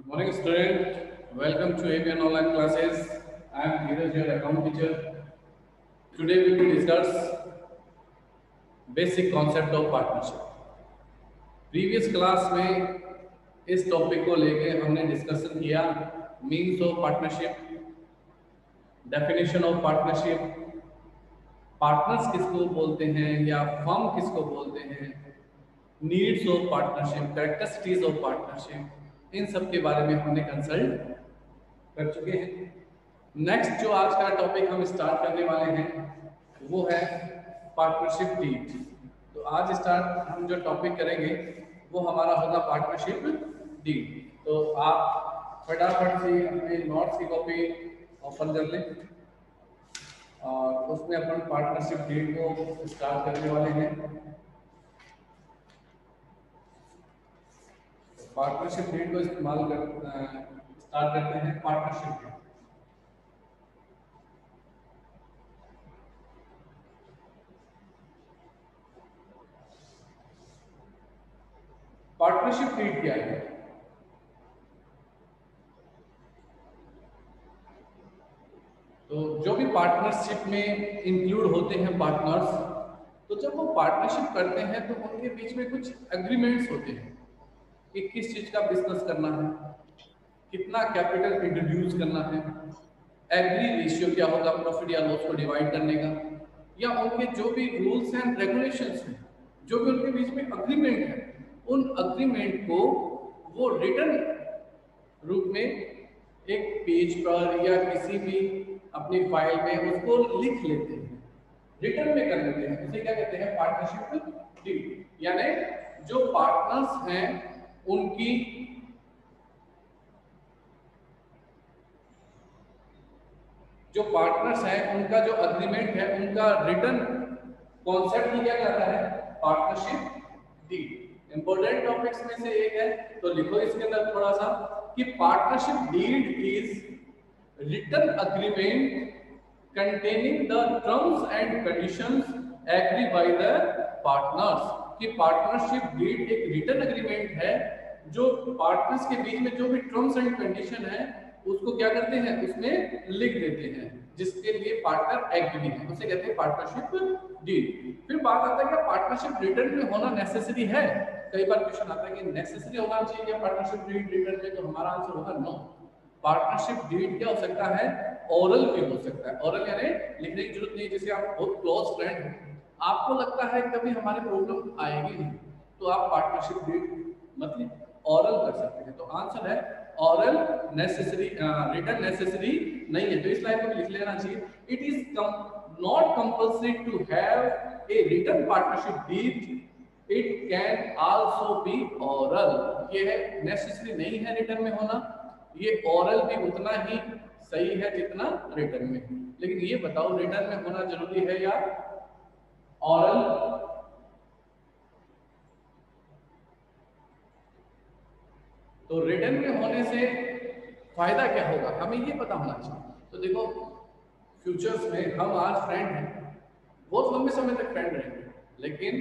Morning student, welcome to ABN online classes. I am Dheeraj, your account teacher. Today we will discuss basic concept of partnership. Previous class में इस topic को लेके हमने discussion किया means of partnership, definition of partnership, partners किसको बोलते हैं या फर्म किसको बोलते हैं, needs of partnership, characteristics of partnership, इन सब के बारे में हमने कंसल्ट कर चुके हैं। नेक्स्ट जो आज का टॉपिक हम स्टार्ट करने वाले हैं वो है पार्टनरशिप डीड। तो आज स्टार्ट हम जो टॉपिक करेंगे वो हमारा होगा पार्टनरशिप डीड। तो आप फटाफट से अपने नोट्स की कॉपी ओपन कर लें और उसमें अपन पार्टनरशिप डीड को स्टार्ट करने वाले हैं। पार्टनरशिप डीड को इस्तेमाल कर स्टार्ट करते हैं। पार्टनरशिप डीड पार्टनरशिप डीड क्या है? तो जो भी पार्टनरशिप में इंक्लूड होते हैं पार्टनर्स, तो जब वो पार्टनरशिप करते हैं तो उनके बीच में कुछ एग्रीमेंट्स होते हैं कि किस चीज का बिजनेस करना है, कितना कैपिटल इंट्रोड्यूस करना है, एग्री रेशियो क्या होगा प्रॉफिट या लॉस को डिवाइड करने का, या उनके जो भी रूल्स एंड रेगुलेशंस हैं, जो भी उनके बीच में अग्रीमेंट है, उन अग्रीमेंट को वो रिटर्न रूप में एक पेज पर या किसी भी अपनी फाइल में उसको लिख लेते हैं, रिटर्न में कर लेते हैं। इसे क्या कहते हैं? Partnership deed. यानी जो पार्टनर्स हैं उनकी जो पार्टनर्स हैं उनका जो अग्रीमेंट है उनका रिटर्न कॉन्सेप्ट ही क्या कहता है? Partnership deed. इंपॉर्टेंट टॉपिक्स में से एक है, तो लिखो इसके अंदर थोड़ा सा कि partnership deed is return agreement containing the terms and conditions agreed by the partners। कि पार्टनरशिप डीड एक रिटर्न एग्रीमेंट है जो पार्टनर्स के बीच में जो भी टर्म्स एंड कंडीशन है उसको क्या करते हैं? उसमें लिख देते हैं, जिसके लिए पार्टनर एग्री है, उसे कहते हैं पार्टनरशिप डीड। फिर बात आता है कि पार्टनरशिप रिटर्न में होना नेसेसरी है। कई बार क्वेश्चन आता है कि नेसेसरी होना चाहिए क्या पार्टनरशिप डीड रिटर्न में? तो हमारा आंसर होगा नो। पार्टनरशिप डीड क्या हो सकता है? ओरल भी हो सकता है। ओरल यानी लिखने की जरूरत नहीं। जैसे आप बहुत क्लोज फ्रेंड हो, आपको लगता है कभी हमारी प्रॉब्लम आएगी नहीं, तो आप पार्टनरशिप डीड मतलब ओरल कर सकते हैं। तो आंसर है ओरल नेसेसरी, रिटन नेसेसरी नहीं है। तो इस लाइन में लिख लेना चाहिए, it is not compulsory to have a written partnership deed, it can also be oral. ये है नेसेसरी नहीं है रिटन में होना, ये ओरल भी उतना ही सही है जितना रिटन में। लेकिन ये बताओ रिटन में होना जरूरी है या ओरल? तो रिटन में होने से फायदा क्या होगा हमें ये पता होना चाहिए। तो देखो फ्यूचर्स में हम आज फ्रेंड हैं, बहुत लंबे समय तक फ्रेंड रहेंगे, लेकिन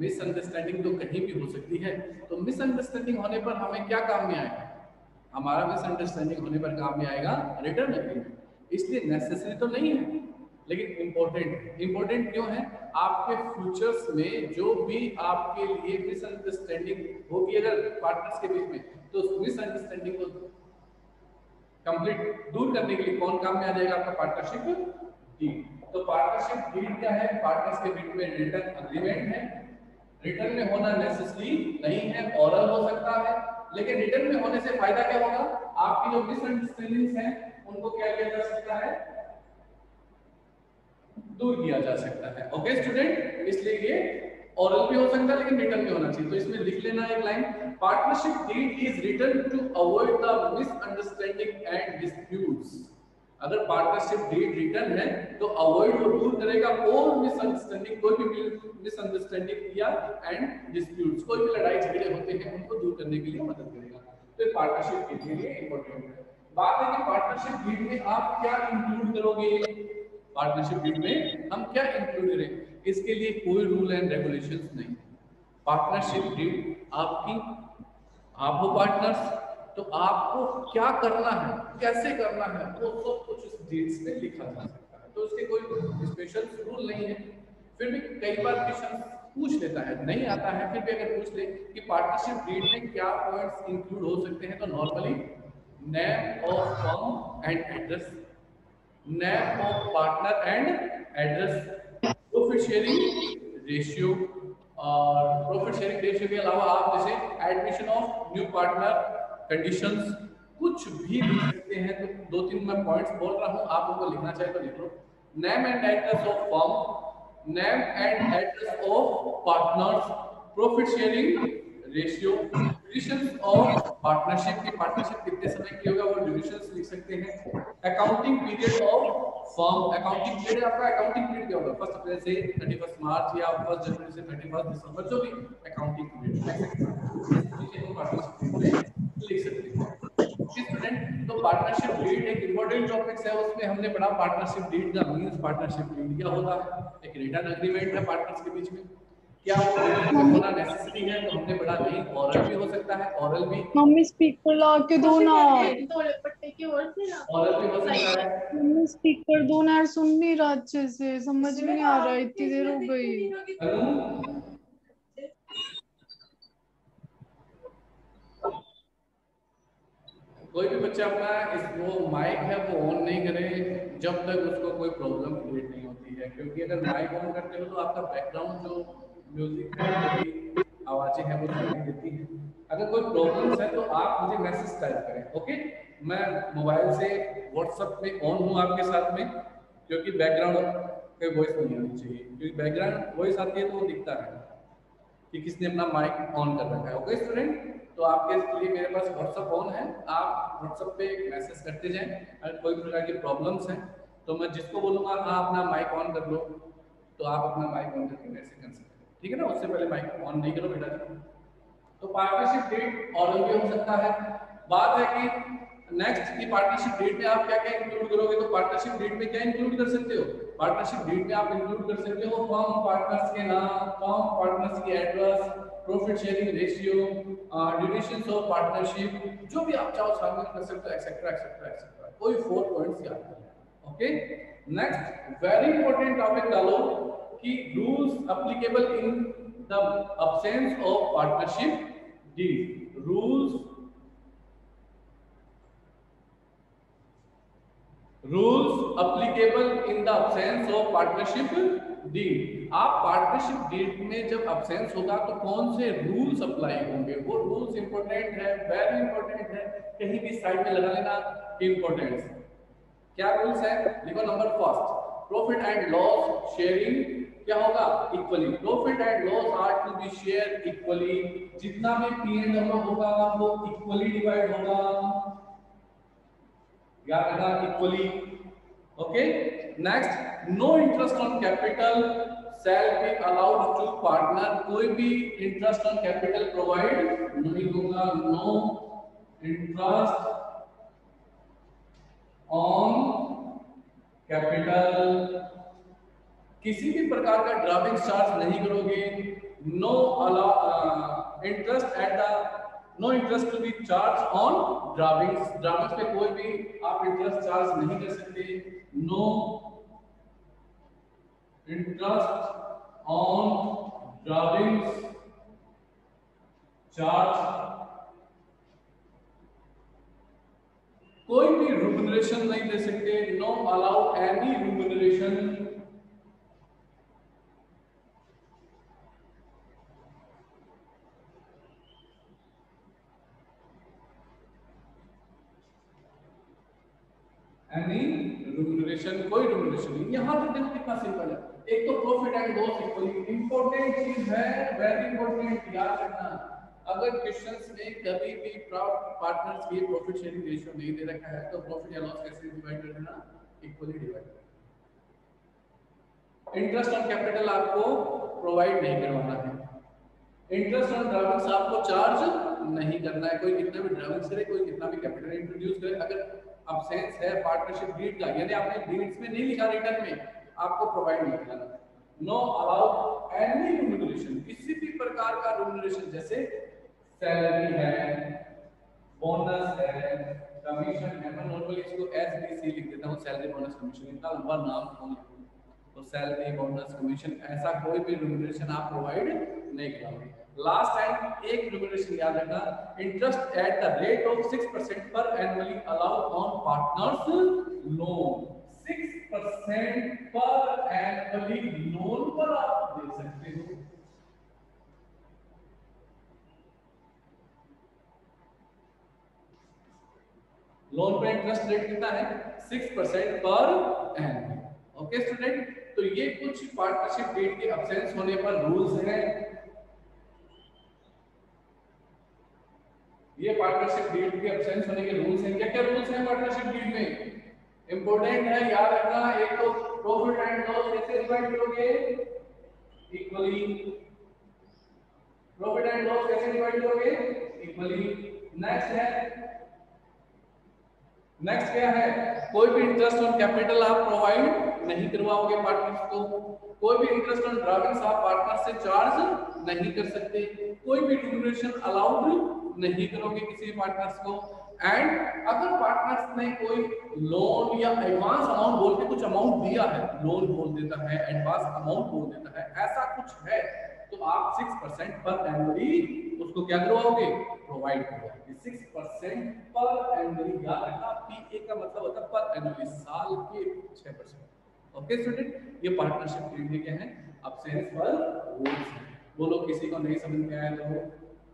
मिसअंडरस्टैंडिंग तो कहीं भी हो सकती है। तो मिसअंडरस्टैंडिंग होने पर हमें क्या काम में आएगा? हमारा मिसअंडरस्टैंडिंग होने पर काम में आएगा रिटर्न एग्रीमेंट। इसलिए नेसेसरी तो नहीं है, लेकिन इंपॉर्टेंट। इंपॉर्टेंट क्यों है? आपके फ्यूचर्स में जो भी आपके लिए मिसअंडरस्टैंडिंग होगी अगर पार्टनर्स के बीच में, तो उस मिसअंडरस्टैंडिंग को कंप्लीट दूर करने के लिए कौन काम में आ जाएगा? आपका पार्टनरशिप डीड। तो पार्टनरशिप डीड क्या है? पार्टनर्स के बीच में रिटर्न अग्रीमेंट है। रिटर्न में होना नेसेसरी नहीं है, ओरल हो सकता है, लेकिन रिटर्न में होने से फायदा क्या होगा? आपकी जो मिसअंडरस्टैंडिंग्स हैं उनको क्या किया जा सकता है? दूर किया जा सकता है। ओके स्टूडेंट, इसलिए ये ओरल भी हो सकता है लेकिन रिटर्न में होना चाहिए। तो इसमें लिख लेना एक line, partnership deed is written to avoid the misunderstanding and disputes. अगर पार्टनरशिप डीड रिटन है तो अवॉइड वो दूर करेगा और मिसअंडरस्टैंडिंग, कोई भी मिसअंडरस्टैंडिंग या एंड डिस्प्यूट्स, कोई भी लड़ाई झगड़े होते हैं उनको दूर करने के लिए मदद करेगा। तो पार्टनरशिप डीड के लिए इंपॉर्टेंट है। बात है कि पार्टनरशिप डीड में आप क्या इंक्लूड करोगे? पार्टनरशिप डीड में हम क्या इंक्लूड करें? इसके लिए कोई रूल एंड रेगुलेशंस नहीं। पार्टनरशिप डीड आपकी, आप हो पार्टनर्स, तो आपको क्या करना है, कैसे करना है, वो सब कुछ इस डीड्स में लिखा जा सकता है। तो उसके कोई स्पेशल रूल नहीं है। फिर भी कई बार क्वेश्चन पूछ लेता है, नहीं आता है, फिर भी अगर पूछ ले कि पार्टनरशिप डीड में क्या पॉइंट्स इंक्लूड हो सकते हैं, तो normally name of firm and address, name of partner and address, profit sharing ratio, और प्रॉफिट शेयरिंग रेशियो के अलावा आप जैसे admission of new partner, conditions, कुछ भी लिख सकते हैं। तो दो तीन मैं पॉइंट्स बोल रहा हूं, आप उनको लिखना चाहे तो लिख लो। Name and address of firm, name and address of partners, profit sharing ratio, durations of partnership की, पार्टनरशिप कितने समय की होगा वो ड्यूरेशंस लिख सकते हैं। Accounting period of firm, accounting period, आपका अकाउंटिंग पीरियड क्या होगा, 1 अप्रैल से 31 मार्च या 1 जनवरी से 31 दिसंबर, जो भी अकाउंटिंग पीरियड लिख सकते हैं। ये सब चीजें हम पार्टनरशिप में लिख सकते हैं। स्टूडेंट, तो पार्टनरशिप डीड एक इंपॉर्टेंट टॉपिक्स है, उसमें हमने पढ़ा पार्टनरशिप डीड का मींस, पार्टनरशिप डीड क्या होता है, एक रिटन एग्रीमेंट है पार्टनर्स के बीच में। क्या वो रिटन में होना नेसेसरी है, तो हमने पढ़ा नहीं, ओरल भी हो सकता है, ओरल भी, मम्मी स्पीकर ला के दो ना, ओरल भी हो सकता है। मम्मी स्पीकर दो ना यार, सुन नहीं रहा अच्छे से, समझ में नहीं आ रहा, इतनी देर हो गई। अनु, कोई भी बच्चा अपना इस वो माइक है वो ऑन नहीं करे जब तक उसको कोई प्रॉब्लम क्रिएट नहीं होती है, क्योंकि अगर माइक ऑन करते हो तो आपका बैकग्राउंड जो म्यूजिक है, जो भी आवाजें हैं वो सुनाई देती हैं। अगर कोई प्रॉब्लम्स है तो आप मुझे मैसेज टाइप करें, ओके। मैं मोबाइल से व्हाट्सएप में ऑन हूँ आपके साथ में, क्योंकि बैकग्राउंड पे वॉइस नहीं आनी चाहिए, क्योंकि बैकग्राउंड वॉइस आती है तो वो दिखता है कि किसने अपना माइक ऑन कर रखा है, ओके स्टूडेंट। तो आपके लिए मेरे पास व्हाट्सएप ऑन है, आप व्हाट्सएप पे मैसेज करते जाएं। अगर कोई प्रकार की प्रॉब्लम्स हैं तो मैं जिसको बोलूँगा हाँ अपना माइक ऑन कर लो, तो आप अपना माइक ऑन करके मैसेज कर सकते हैं, ठीक है ना। उससे पहले माइक ऑन नहीं करो बेटा जी। तो पार्टनरशिप डेट ऑरल भी हो सकता है। बात है कि नेक्स्ट की पार्टनरशिप डेट में आप क्या क्या इंक्लूड करोगे, तो पार्टनरशिप डेट में क्या इंक्लूड कर सकते हो, पार्टनरशिप डेट में आप इंक्लूड कर सकते हो फर्म पार्टनर्स के नाम, फर्म पार्टनर्स की address, profit sharing ratio, durations of partnership, जो भी आप चाहो शामिल कर सकते हो, एक्सेट्रा एक्सेट्रा एक्सेट्रा। कोई 4 पॉइंट्स याद कर लेना, okay. Next very important topic डालो कि rules applicable in the absence of partnership deed, rules applicable in the absence of partnership deed। आप पार्टनरशिप डीड में जब absence होगा तो कौन से रूल्स अप्लाई होंगे, वो रूल्स इंपॉर्टेंट है, वेरी इंपॉर्टेंट है, कहीं भी साइड में लगा लेना इंपॉर्टेंस। क्या रूल्स है, देखो। Number first, profit and loss sharing क्या होगा, equally, profit and loss are to be share equally, जितना भी P&L होगा वो इक्वली डिवाइड होगा, याद रखना equally, okay. Next, no interest on capital shall be allowed to partner, कोई भी इंटरेस्ट ऑन कैपिटल प्रोवाइड नहीं होगा, नो इंटरेस्ट ऑन कैपिटल, किसी भी प्रकार का ड्राइविंग चार्ज नहीं करोगे, no interest at the, no interest to be charge on drawings, drawings पे कोई भी आप इंटरेस्ट चार्ज नहीं कर सकते, no interest on drawings charge, कोई भी रिम्यूनरेशन नहीं दे सकते, no allow any remuneration, any remuneration, कोई रिम्यूनरेशन नहीं। यहां तक देखो कितना सिंपल है। एक तो profit and loss equally, important चीज है, वेरी इंपॉर्टेंट, याद रखना। अगर क्वेश्चंस में कभी भी पार्टनर्स की प्रॉफिट शेयरिंग रेशियो नहीं दे रखा है तो प्रॉफिट या लॉस कैसे डिवाइड कर देना, equally divide. Interest on capital आपको प्रोवाइड नहीं करवाना है, इंटरेस्ट ऑन ड्राइविंग्स आपको चार्ज नहीं करना है, कोई कितना भी ड्राइविंग्स करे, कोई कितना भी कैपिटल इंट्रोड्यूस करे, अगर अब्सेंस है पार्टनरशिप डीड का, यानी आपने डीड्स में नहीं लिखा रिटर्न में, आपको प्रोवाइड नहीं करना। नो अलाउ एनी रिम्यूनरेशन, किसी भी प्रकार का रिम्यूनरेशन, जैसे सैलरी है, बोनस उसको SBC लिख देता हूँ, सैलरी बोनस कमीशन। इतना लंबा नाम कौन लिखूं? तो सैलरी बोनस कमीशन ऐसा कोई भी रिम्यूनरेशन आप प्रोवाइड नहीं कराओगे। लास्ट एंड एक रिम्यूनरेशन याद रखना, interest at the rate of 6% पर annually allowed on partners loan. 6% पर एनुअली लोन पर आप दे सकते हो। लोन पे इंटरेस्ट रेट कितना है? 6% पर एनुअली। ओके स्टूडेंट, तो ये कुछ पार्टनरशिप डीड के अब्सेंस होने पर रूल्स हैं। ये पार्टनरशिप डीड के अब्सेंस होने के रूल्स हैं। क्या क्या रूल्स हैं पार्टनरशिप डीड में? इंपॉर्टेंट है, याद रखना। एक तो प्रॉफिट एंड लॉस कैसे डिवाइड करोगे? इक्वली। प्रॉफिट एंड लॉस कैसे डिवाइड करोगे? इक्वली। नेक्स्ट क्या है? कोई भी इंटरेस्ट ऑन कैपिटल आप प्रोवाइड नहीं करवाओगे पार्टनर्स को। कोई भी इंटरेस्ट ऑन ड्राविंग्स आप पार्टनर से चार्ज नहीं कर सकते। कोई भी रिम्यूनरेशन अलाउड नहीं करोगे किसी पार्टनर्स को। एंड अगर पार्टनर्स ने कोई लोन या एडवांस अमाउंट बोल के कुछ अमाउंट दिया है, लोन बोल देता है, एडवांस अमाउंट बोल देता है, ऐसा कुछ है, तो आप 6% पर एनुअली उसको क्या करवाओगे? प्रोवाइड करवाओगे। 6% पर एनुअली, याद रखना पीए का मतलब होता है पर एनुअली, साल के 6%। ओके स्टूडेंट, ये पार्टनरशिप डीड के क्या है? अब्सेंस पर रूल्स हैं। बोलो किसी को नहीं समझ में आया तो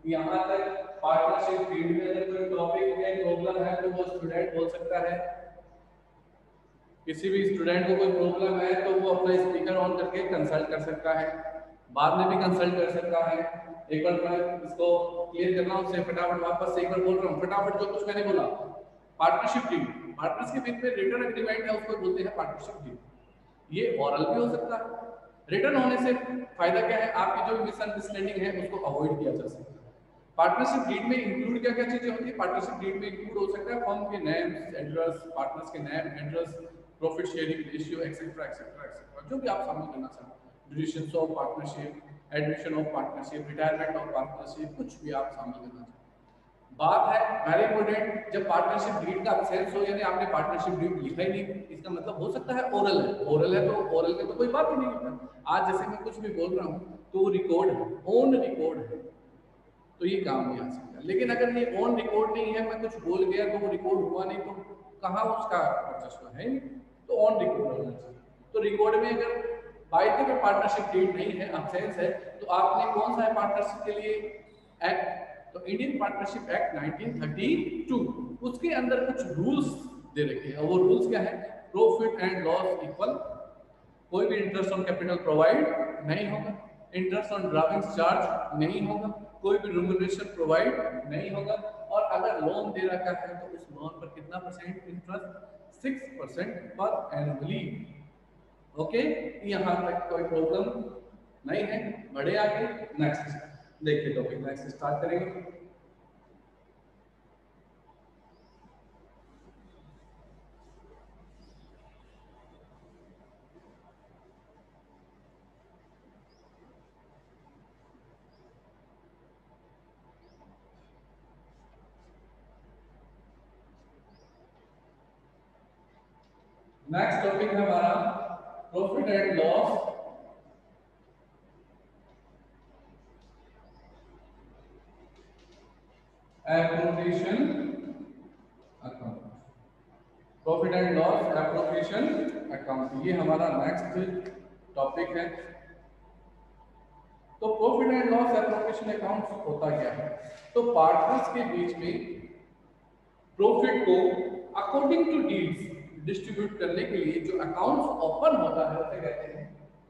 यहाँ तक पार्टनरशिप डीड में अगर कोई टॉपिक में प्रॉब्लम है तो वो स्टूडेंट बोल सकता है। किसी भी स्टूडेंट को कोई प्रॉब्लम है तो वो अपना स्पीकर ऑन करके कंसल्ट कर सकता है, बाद में भी कंसल्ट कर सकता है। एक बार मैं इसको क्लियर करना उससे फटाफट वापस से एक बार बोल रहा हूँ, फटाफट जो कुछ मैंने बोला। पार्टनरशिप डीड, पार्टनर्स के बीच में रिटर्न एग्रीमेंट है, उसको बोलते हैं पार्टनरशिप डीड। ये ओरल भी हो सकता है। रिटर्न होने से फायदा क्या है? आपकी जो मिसअंडरस्टैंडिंग है उसको अवॉइड किया जा सकता है। पार्टनरशिप डीड में इंक्लूड क्या क्या चीजें होती है? पार्टनरशिप डीड में इंक्लूड हो सकता है फर्म के नेम, एड्रेस, पार्टनर्स के name, address, profit sharing ratio, etcetera etcetera etcetera, जो भी आप शामिल करना चाहते हैं। Duration of partnership, admission of partnership, retirement of partnership, कुछ भी आप शामिल करना चाहते हैं। बात है वेरी इंपॉर्टेंट, जब पार्टनरशिप डीड का अब्सेंस हो, यानी आपने पार्टनरशिप डीड लिखा ही नहीं, इसका मतलब हो सकता है ओरल है। ओरल है तो ओरल में तो कोई बात ही नहीं होता। आज जैसे मैं कुछ भी बोल रहा हूँ तो वो रिकॉर्ड है, ऑन रिकॉर्ड है, तो ये काम नहीं आ सकता। लेकिन अगर ये ऑन रिकॉर्ड नहीं है, मैं कुछ बोल गया तो वो रिकॉर्ड हुआ नहीं, तो कहाँ उसका वर्चस्व है? तो ऑन रिकॉर्ड होना चाहिए। तो रिकॉर्ड में अगर by the way partnership deed नहीं है, अब्सेंस है, तो आपने कौन सा है पार्टनरशिप के लिए एक्ट? तो इंडियन पार्टनरशिप एक्ट 1932, उसके अंदर कुछ रूल्स दे रखे हैं। और वो रूल्स क्या है? प्रॉफिट एंड लॉस इक्वल, कोई भी इंटरेस्ट ऑन कैपिटल प्रोवाइड नहीं होगा, इंटरेस्ट ऑन ड्राविंग्स चार्ज नहीं होगा, कोई भी रिम्यूनरेशन प्रोवाइड नहीं होगा, और अगर लोन दे रखा है तो उस लोन पर कितना परसेंट इंटरेस्ट? 6% पर एनुअली। ओके, यहाँ तक कोई प्रॉब्लम नहीं है। बढ़े आगे, नेक्स्ट देखिए टॉपिक, नेक्स्ट स्टार्ट करेंगे। नेक्स्ट टॉपिक है हमारा profit and loss appropriation account. Profit and loss appropriation account, ये हमारा नेक्स्ट टॉपिक है। तो profit and loss appropriation account होता क्या है? तो पार्टनर्स के बीच में प्रॉफिट को अकॉर्डिंग टू डीड्स डिस्ट्रीब्यूट करने के लिए जो अकाउंट्स ओपन होता है उसे कहते हैं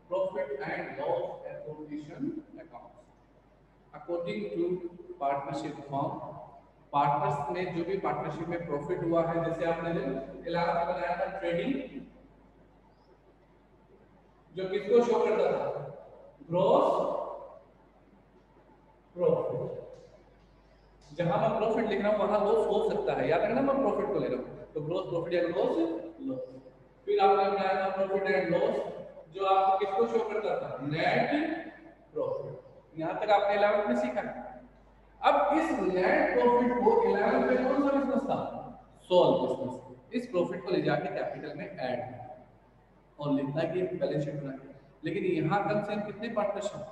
profit and loss appropriation account. According to partnership form, partners ने जो भी पार्टनरशिप में प्रॉफिट हुआ है, जैसे आपने इलाका बनाया था ट्रेडिंग, जो किसको शो करता था? Gross profit. जहां मैं प्रॉफिट लिख रहा हूं वहां लॉस हो सकता है, याद रखना मैं प्रॉफिट को ले रहा हूं, तो ग्रॉस प्रॉफिट या ग्रॉस लॉस। फिर आपने बनाया था प्रॉफिट एंड लॉस, जो आपको किसको शो करता था? Net profit. यहां तक आपने 11th में सीखा है। अब इस नेट प्रॉफिट को 11th में कौन सा बिजनेस था? Soul business. इस प्रॉफिट को ले जाके कैपिटल में ऐड और लिखना कि बैलेंस शीट बना। लेकिन यहाँ कम से कम कितने पार्टनरशिप,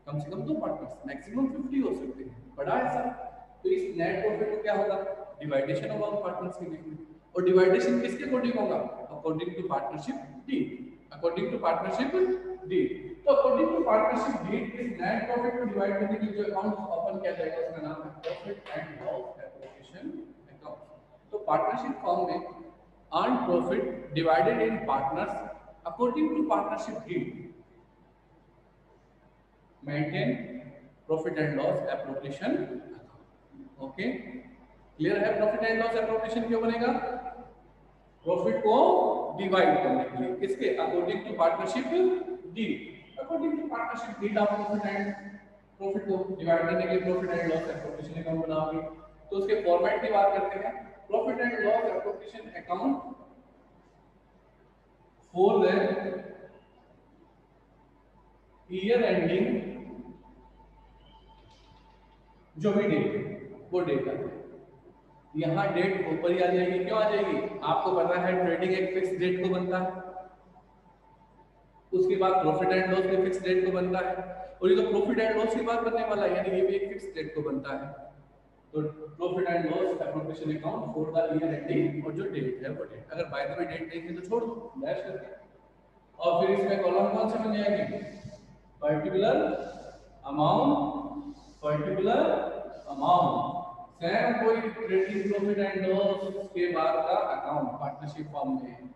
कम से कम 2 पार्टनर्स, मैक्सिमम 50 हो सकते हैं, बड़ा है सर। तो इस नेट प्रॉफिट को क्या होगा, डिवाइडेशन होगा उन पार्टनर्स के बीच में। और डिवाइडेशन किसके अकॉर्डिंग होगा, according to partnership deed, according to partnership deed. तो अकॉर्डिंग टू पार्टनरशिप डीड इस नेट प्रॉफिट को डिवाइड करने के लिए जो अकाउंट ओपन किया जाएगा उसका नाम है profit and loss application account. तो पार्टनरशिप फॉर्म में earn profit divided in partners according to partnership deed, maintain profit and loss appropriation account। Okay, clear है। प्रॉफिट एंड लॉस एप्रोप्रिएशन क्यों बनेगा, प्रॉफिट को डिवाइड करने के लिए, किसके, according to partnership deed. According to partnership deed आप profit को डिवाइड करने के लिए profit and loss appropriation account बनाओगे। तो उसके फॉर्मेट की बात करते हैं, profit and loss appropriation account for the year ending, जो भी डेट वो डेट आ जाएगी। यहाँ डेट ऊपर ही आ जाएगी, क्यों आ जाएगी, आपको पता है ट्रेडिंग एक फिक्स डेट को बनता है, उसके बाद प्रॉफिट एंड लॉस भी फिक्स डेट को बनता है, और ये तो प्रॉफिट एंड लॉस की बात करने वाला है, यानी ये भी एक फिक्स डेट को बनता है। तो profit and loss appropriation account for the year ending, और जो डेट है वो डेट, अगर बाय द वे डेट नहीं है तो छोड़ दो डैश करके। और फिर इसमें कॉलम कौन से बन जाएंगे, particular amount, particular amount, same कोई ट्रेडिंग प्रॉफिट एंड लॉस के बाद का अकाउंट पार्टनरशिप फॉर्म में।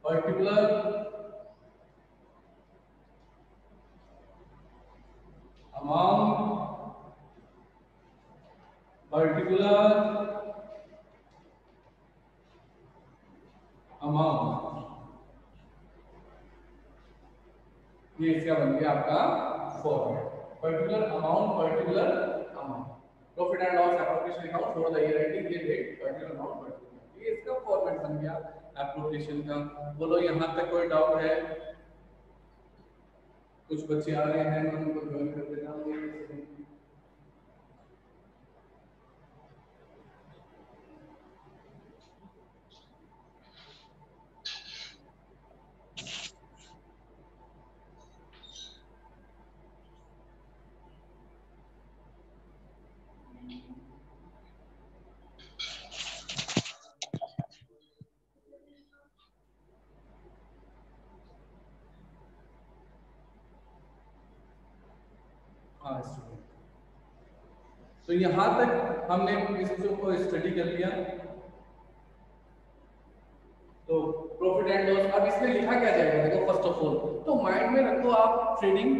पर्टिकुलर अमाउंट, पर्टिकुलर अमाउंट, ये इसका बन गया आपका format, particular amount, particular amount, profit and loss appropriation account for the year ending, ये डेट, पर्टिकुलर अमाउंट, पर्टिकुलर, ये इसका फॉर्मेट बन गया एप्रोप्रिएशन का। बोलो यहाँ तक कोई डाउट है, कुछ बच्चे आ रहे हैं, मैं उनको ज्वाइन कर देता हूँ। तो यहां तक हमने इस चीजों को स्टडी कर लिया। तो प्रॉफिट एंड लॉस, अब इसमें लिखा क्या जाएगा, देखो फर्स्ट ऑफ ऑल तो माइंड में रखो आप ट्रेडिंग,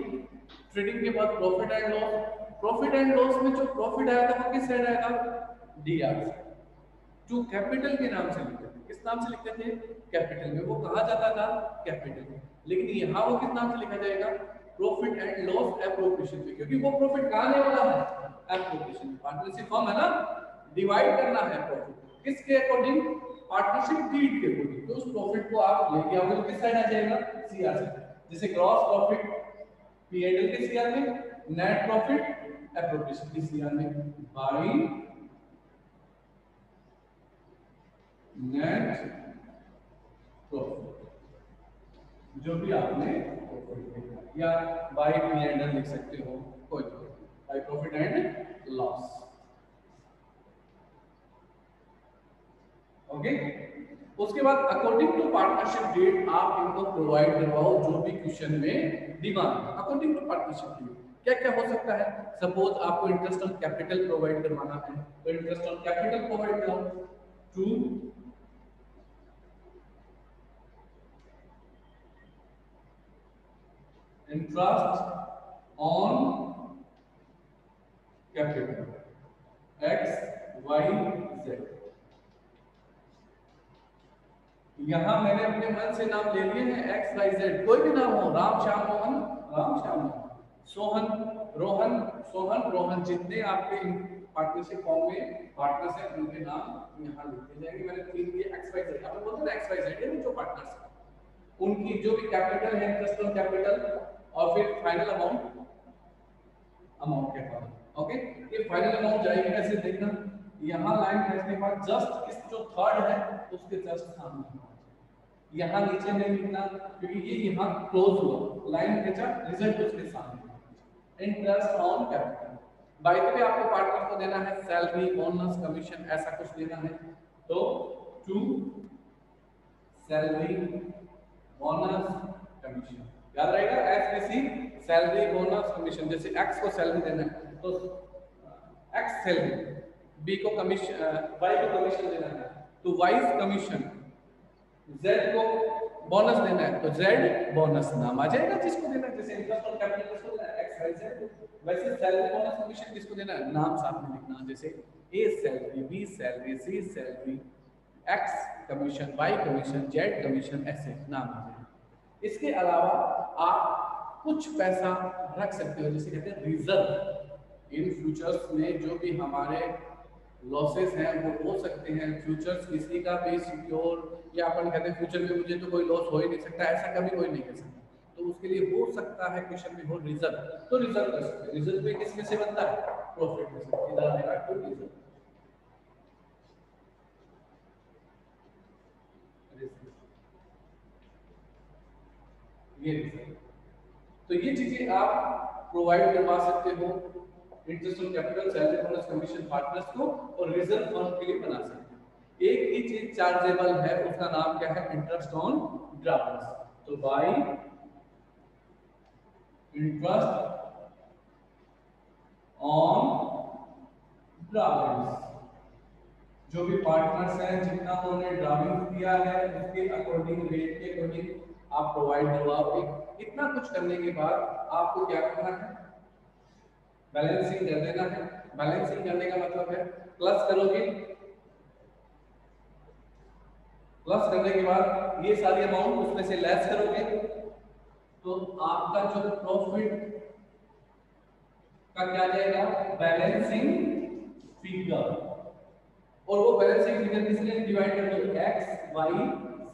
ट्रेडिंग के बाद profit and loss, profit and loss में जो प्रॉफिट आया था वो किस साइड आएगा, डीआर, जो कैपिटल के नाम से लिखते थे, किस नाम से लिखते थे, कैपिटल में, वो कहा जाता था कैपिटल में। लेकिन यहाँ वो किस नाम से लिखा जाएगा, प्रॉफिट एंड लॉस एप्रोप्रिएशन में, क्योंकि वो प्रॉफिट कहाँ आने वाला है, एप्रोप्रिएशन। पार्टनरशिप फॉर्म है ना, डिवाइड करना है प्रॉफिट किसके अकॉर्डिंग, पार्टनरशिप डीड के अकॉर्डिंग। तो उस प्रॉफिट को आप लेके आओगे तो किस साइड आ जाएगा, सीआर से। जैसे ग्रॉस प्रॉफिट पीएनएल के सीआर में, नेट प्रॉफिट एप्रोप्रिएशन के सीआर में, बाय नेट प्रॉफिट, जो भी आपने या बाय पीएनएल लिख सकते हो, कोई by profit and loss. Okay, उसके बाद अकॉर्डिंग टू पार्टनरशिप डेट आप इनको प्रोवाइड करवाओ जो भी क्वेश्चन में डिमांड है। अकॉर्डिंग टू पार्टनरशिप डेट क्या क्या हो सकता है, सपोज आपको इंटरेस्ट ऑन कैपिटल प्रोवाइड करवाना है तो इंटरेस्ट ऑन कैपिटल प्रोवाइड कराओ, to interest on capital X Y Z. यहाँ मैंने अपने मन से नाम ले लिए हैं एक्स वाई जेड, कोई भी नाम हो, राम श्याम मोहन, राम श्याम मोहन, सोहन रोहन, सोहन रोहन, जितने आपके पार्टनरशिप फॉर्म में पार्टनर्स हैं उनके नाम यहाँ लिखे जाएंगे। मैंने 3 दिए एक्स वाई जेड, आपने बोलते हैं एक्स वाई जेड ये जो पार्टनर्स हैं। उनकी जो भी कैपिटल है, इंटरेस्ट ऑन कैपिटल, और फिर फाइनल अमाउंट के बाद, ओके। ये फाइनल अमाउंट जाएगी कैसे देखना, यहाँ लाइन खींचने के बाद जस्ट इस जो थर्ड है उसके जस्ट सामने, यहाँ नीचे नहीं लिखना क्योंकि ये यहाँ क्लोज हुआ, लाइन खींचा, रिजल्ट उसके सामने, interest on capital. Bye the वे आपको पार्टनर को देना है सैलरी, बोनस, कमीशन, ऐसा कुछ देना है, तो टू सैलरी, बोनस, कमीशन, याद रहेगा, एसबीसी सैलरी, बोनस, कमीशन। जैसे एक्स को सैलरी देना है तो एक्स सैलरी, बी को कमीशन, वाई को कमीशन देना है तो वाई कमीशन, जेड को बोनस देना है तो जेड बोनस नाम आ जाएगा जिसको देना है। जैसे इंटरेस्ट ऑन कैपिटल किसको देना है, एक्स वाई जेड। वैसे सैलरी, बोनस, कमीशन किसको देना है, नाम साथ में लिखना, जैसे A salary, B salary, C salary, X commission, Y commission, Z commission, ऐसे नाम आ जाएगा। इसके अलावा आप कुछ पैसा रख सकते हो, जैसे कहते हैं रिजर्व। इन फ्यूचर्स में जो भी हमारे लॉसेस हैं वो हो सकते हैं, फ्यूचर्स किसी का भी सिक्योर, या अपन कहते हैं फ्यूचर में मुझे तो कोई लॉस हो ही नहीं सकता, ऐसा कभी कोई नहीं कर सकता, तो उसके लिए हो सकता है क्वेश्चन में हो रिजर्व, तो रिजर्व कर सकते हैं। रिजर्व भी किसमें से बनता है, प्रॉफिट में से। इधर मेरा कोई रिजर्व, ये रिजर्व, तो ये चीजें आप प्रोवाइड करवा सकते हो interest on capital, salary, bonus, commission partners को, और रिजर्व फंड के लिए बना सकते हैं। एक ही चीज चार्जेबल है, उसका नाम क्या है, इंटरेस्ट ऑन ड्राफ्ट्स। तो बाय इंटरेस्ट ऑन ड्राफ्ट्स, जो भी पार्टनर्स हैं जितना उन्होंने ड्राफ्ट दिया है उसके अकॉर्डिंग, रेट के अकॉर्डिंग आप प्रोवाइड करवाओगे। इतना कुछ करने के बाद आपको क्या करना है, बैलेंसिंग कर देना है। बैलेंसिंग करने का मतलब है प्लस करोगे, प्लस करने के बाद ये सारी अमाउंट उसमें से लेस करोगे, तो आपका जो प्रॉफिट का क्या जाएगा, बैलेंसिंग फिगर, और वो बैलेंसिंग फिगर किसने डिवाइड कर दो, एक्स वाई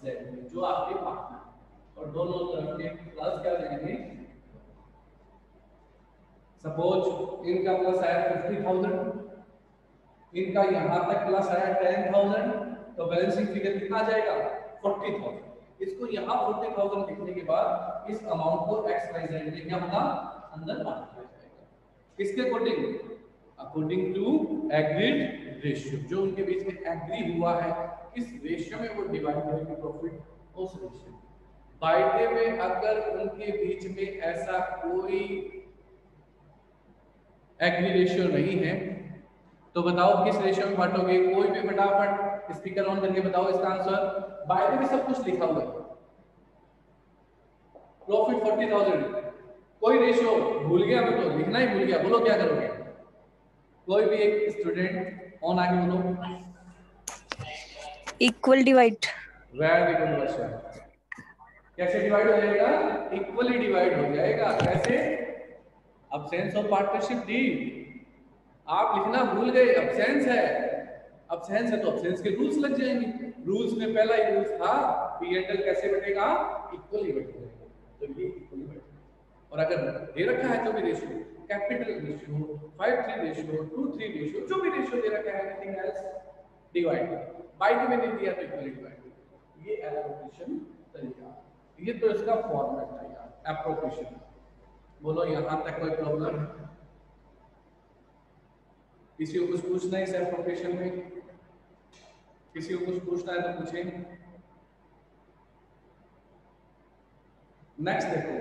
जेड, जो आपके पार्टनर, और दोनों तरफ के प्लस क्या देंगे। सपोज इनका प्लस आया 50,000, इनका यहां तक प्लस आया 10,000, तो बैलेंसिंग फिगर कितना आ जाएगा, 40,000। इसको यहां 40,000 लिखने के बाद इस अमाउंट को एक्स वाई जेड में क्या होगा, अंदर बांट दिया जाएगा। किसके according, according to agreed ratio, जो उनके बीच में एग्री हुआ है, इस रेशियो में वो डिवाइड करेंगे प्रॉफिट उस रेशियो। बाय द वे अगर उनके बीच में ऐसा कोई एग्री रेशियो नहीं है तो बताओ किस रेशियो में बांटोगे, कोई भी फटाफट स्पीकर ऑन करके बताओ इसका आंसर। बाय द वे सब कुछ लिखा हुआ है, प्रॉफिट 40,000, कोई रेशियो भूल गया, मैं तो लिखना ही भूल गया, बोलो क्या करोगे, कोई भी एक स्टूडेंट ऑन आगे बोलो, equal divide. Very good question, कैसे डिवाइड हो जाएगा, इक्वली डिवाइड हो जाएगा, कैसे, अब्सेंस ऑफ पार्टनरशिप डी, आप लिखना भूल गए, अब्सेंस है, अब्सेंस है तो अब्सेंस के रूल्स लग जाएंगे। रूल्स में पहला ही रूल्स था पी एंड एल कैसे बटेगा, इक्वली बटेगा, तो ये इक्वली बटेगा। और अगर दे रखा है जो भी ratio, capital ratio, 5:3 ratio, 2:3 ratio, जो भी रेशियो दे रखा है, anything else divide, bye the वे नहीं दिया तो इक्वली डिवाइड। ये एप्रोप्रिएशन तरीका, ये तो इसका फॉर्मेट था यार, एप्रोप्रिएशन। बोलो यहां तक कोई प्रॉब्लम है, किसी को कुछ पूछना है इस एप्रोप्रिएशन में, किसी को कुछ पूछना है तो पूछें। नेक्स्ट देखो,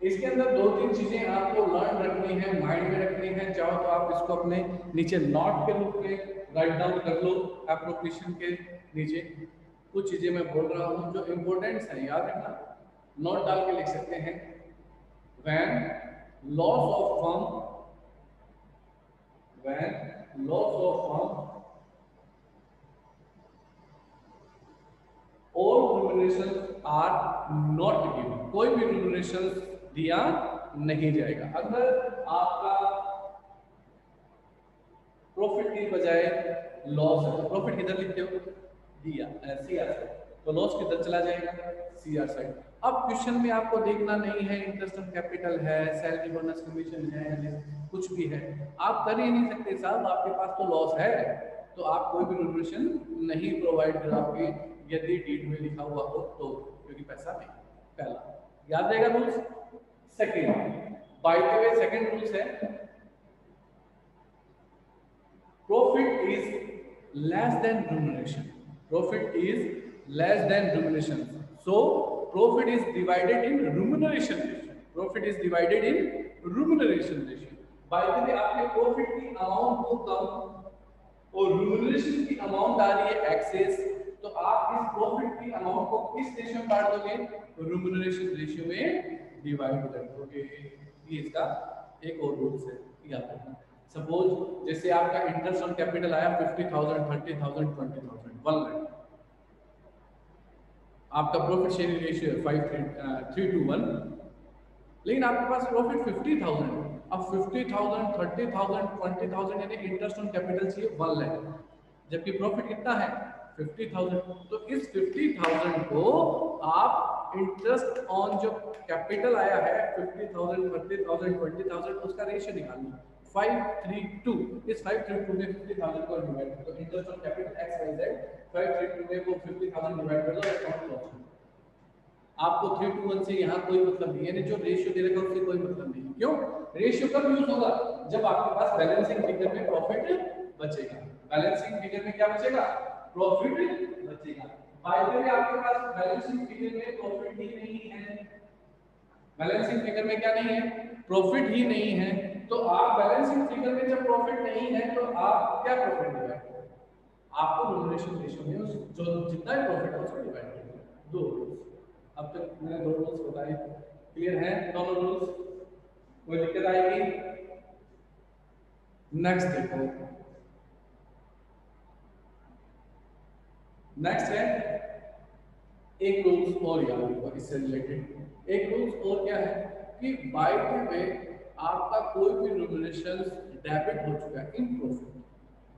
इसके अंदर 2-3 चीजें आपको लर्न रखनी है, माइंड में रखनी है, चाहो तो आप इसको अपने नीचे नोट के रूप में राइट डाउन कर लो, एप्रोप्रिएशन के नीचे कुछ चीजें मैं बोल रहा हूं जो इंपॉर्टेंट है, याद रखना, नोट डाल के लिख सकते हैं। When loss of firm, when loss of firm all remunerations are not given, कोई भी remunerations दिया नहीं जाएगा। अगर आपका प्रॉफिट की बजाय लॉस है तो प्रॉफिट किधर लिखते हो, दिया, ऐसे तो लॉस किधर चला जाएगा, सीआर साइड। अब क्वेश्चन में आपको देखना नहीं है इंटरेस्ट ऑन कैपिटल है, सैलरी बोनस कमीशन है, कुछ भी है, आप कर ही नहीं सकते साहब, आपके पास तो लॉस है, तो आप कोई भी रिजोल्यूशन नहीं प्रोवाइड कराओगे यदि डीड में लिखा हुआ हो तो, क्योंकि पैसा नहीं। पहला याद रहेगा rules. Second, bye the way second rules है, profit is less than remuneration. Profit is less than remuneration. So profit is divided in remuneration ratio. Profit is divided in remuneration ratio. By the way, आपके profit की amount को कम और remuneration की amount आ रही है excess, तो आप इस profit की amount को किस ratio में बांट दोगे, remuneration ratio में divide कर दोगे। ये इसका एक और रूल्स है, याद रखना। सपोज जैसे आपका इंटरेस्ट ऑन कैपिटल आया 50,000, 30,000, 20,000, 1 लाख, आपका प्रॉफिट शेयरिंग रेशियो है 3:1, लेकिन आपके पास प्रॉफिट 50,000 है। अब 50,000, 30,000, 20,000 यानी इंटरेस्ट ऑन कैपिटल चाहिए 1 लाख, जबकि प्रॉफिट कितना है 50,000। तो इस 50,000 को आप इंटरेस्ट ऑन जो कैपिटल आया है 50,000, 30,000, 20,000, उसका रेशियो निकालना 5:3:2। इस 5:3:2 में 50,000 को डिवाइड कर दो, interest on capital X Y Z 5:3:2 में वो 50,000 डिवाइड कर दो, अकाउंट क्लोज। आपको 3:1 से यहाँ कोई मतलब नहीं, यानी जो रेशियो दे रखा है उससे कोई मतलब नहीं। क्यों? रेशियो कब यूज होगा, जब आपके पास बैलेंसिंग फिगर में प्रॉफिट बचेगा। बैलेंसिंग फिगर में क्या बचेगा, प्रॉफिट बचेगा। बाय द वे आपके पास बैलेंसिंग फिगर में प्रॉफिट ही नहीं है, बैलेंसिंग फिगर में क्या नहीं है, प्रॉफिट ही नहीं है, तो आप बैलेंसिंग फिगर में जब प्रॉफिट नहीं है तो आप क्या प्रॉफिट डिवाइड करेंगे, आपको रिमुनरेशन रेशियो में उस जो जितना भी प्रॉफिट है उसको डिवाइड करेंगे। दो रूल्स, अब तक मैंने दो रूल्स बताए, क्लियर है दोनों रूल्स, कोई दिक्कत आएगी? नेक्स्ट देखो, नेक्स्ट है एक रूल्स और याद होगा इससे रिलेटेड, एक रूल्स और क्या है कि बाय द वे आपका कोई भी रिमुनरेशन डेबिट हो चुका है in profit,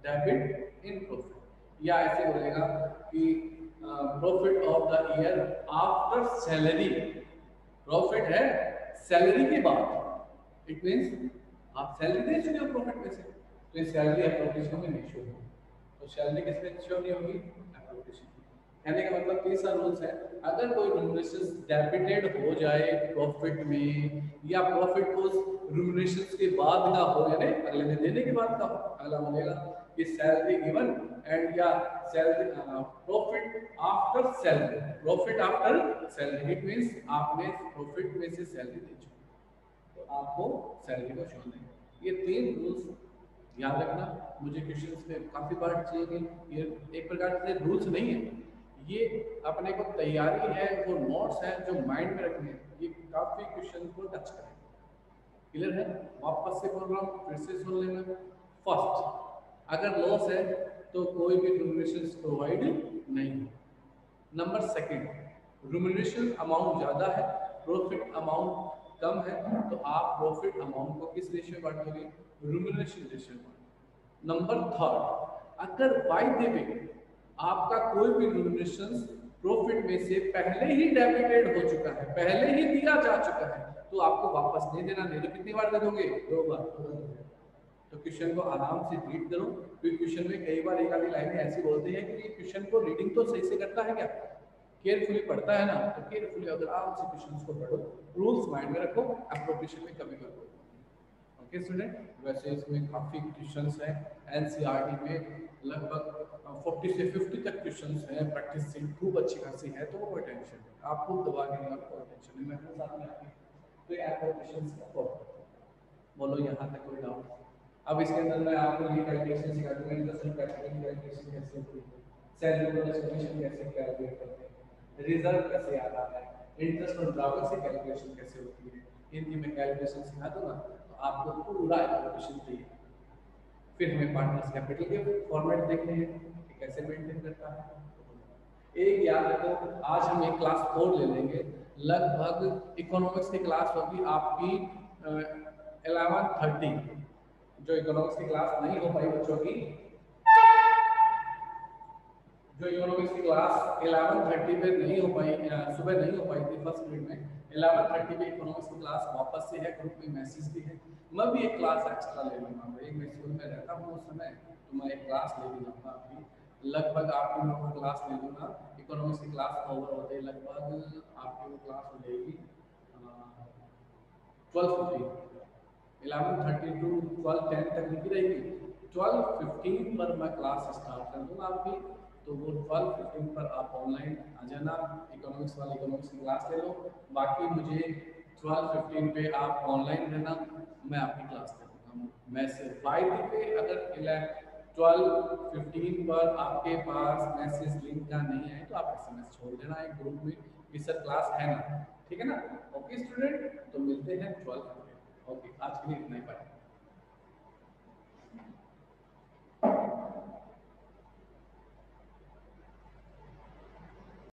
debit in profit, या ऐसे बोलेगा कि profit of the year after salary, profit है सैलरी के बाद, इट मींस आप सैलरी दे चुके हो प्रॉफिट में से, तो ये सैलरी एप्रोप्रिएशन में नहीं शो होगी, तो सैलरी किसमें शो नहीं होगी, एप्रोप्रिएशन। कहने का मतलब तीसरा रूल्स है, अगर कोई रिमुनरेशन डेबिटेड हो जाए प्रॉफिट में, या प्रॉफिट को रिमुनरेशन के बाद का हो, यानी अगले दिन देने के बाद का हो, अगला बोलेगा कि सैलरी गिवन एंड या salary profit after salary, profit after salary, it means आपने प्रॉफिट में से सैलरी दी तो आपको सैलरी को शो देंगे। ये तीन रूल्स याद रखना, मुझे क्वेश्चंस में काफी बार चाहिए, ये एक प्रकार से रूल्स नहीं है, ये अपने को तैयारी है, वो नोट्स हैं जो माइंड में रखने हैं, ये काफी क्वेश्चन को टच करेंगे। क्लियर है? वापस से बोल रहा हूँ, फिर से सुन लेना। फर्स्ट, अगर लॉस है तो कोई भी रिमुनरेशन प्रोवाइड नहीं। नंबर सेकंड, रिमुनरेशन अमाउंट ज्यादा है, प्रॉफिट अमाउंट कम है, तो आप प्रॉफिट अमाउंट को किस रेशियो में बांटोगे, रिमुनरेशन रेशियो में। नंबर थर्ड, अगर बाय द वे आपका कोई भी रिमुनरेशन प्रॉफिट में से पहले ही डेबिटेड हो चुका है, पहले ही दिया जा चुका है, तो आपको वापस नहीं देना, नहीं तो कितनी बार दे दोगे, 2 बार। तो क्वेश्चन को आराम से रीड करो, क्योंकि क्वेश्चन में कई बार एक आधी लाइनें ऐसी बोलते हैं कि ये क्वेश्चन को रीडिंग तो सही से करता है क्या, केयरफुली पढ़ता है ना, तो केयरफुली अगर आराम से क्वेश्चंस को पढ़ो, रूल्स माइंड में रखो, एप्रोप्रिएशन में कभी मत करो। ओके स्टूडेंट, वैसे इसमें काफी क्वेश्चंस हैं, एनसीईआरटी में लगभग 40 से 50 तक क्वेश्चंस हैं, प्रैक्टिस सीट खूब अच्छी खासी है, तो वो टेंशन है, आप खूब दबा के नहीं, आपको टेंशन नहीं, मैं साथ में आपकी तो ये एप्रोप्रिएशन का बोलो यहाँ तक कोई डाउट? अब इसके अंदर मैं आपको ये कैलकुलेशन सिखा दूंगा, इंटरेस्ट कैपिटल कैलकुलेशन कैसे होती है, सैलरी बोनस कमीशन कैसे कैलकुलेट करते हैं, रिजर्व कैसे याद आता है, इंटरेस्ट और ड्रॉबैक से कैलकुलेशन कैसे होती है, हिंदी में कैलकुलेशन सिखा दूंगा, तो आपको पूरा एप्लीकेशन चाहिए। फिर हमें पार्टनर्स कैपिटल के फॉर्मेट देखने हैं कि कैसे मेंटेन करता है। एक याद रखो, आज हम एक क्लास 4 ले लेंगे, लगभग इकोनॉमिक्स की क्लास होगी आपकी 11:30, जो इकोनॉमिक्स की क्लास नहीं हो पाई बच्चों की, जो इकोनॉमिक्स की क्लास 11:30 पे नहीं हो पाई, सुबह नहीं हो पाई थी फर्स्ट पीरियड में, 11:30 पे इकोनॉमिक्स की क्लास वापस से है, ग्रुप में मैसेज भी है। मैं भी एक क्लास एक्स्ट्रा ले लूँगा, एक मैं स्कूल में रहता हूँ उस समय, तो मैं एक क्लास ले लूँगा आपकी, लगभग आपकी मैं वो क्लास ले लूँगा। इकोनॉमिक्स की क्लास ओवर होते लगभग आपकी वो क्लास हो जाएगी 12:15, 11:30 टू 12:10 तक लिखी रहेगी। 12:15 पर मैं क्लास स्टार्ट कर दूंगा आपकी, तो वो 12:15 पर आप ऑनलाइन आ जाना, इकोनॉमिक्स वाली इकोनॉमिक्स की क्लास ले लो। बाकी मुझे 12:15 पे आप ऑनलाइन रहना, मैं आपकी क्लास ले लूँगा। मैसेज बाय द वे, अगर 12:15 पर आपके पास मैसेज लिंक का नहीं है तो आप SMS छोड़ देना एक ग्रुप में कि सर क्लास है ना, ठीक है ना। ओके स्टूडेंट, तो मिलते हैं 12:15। ओके, आज के लिए इतना ही, बाय।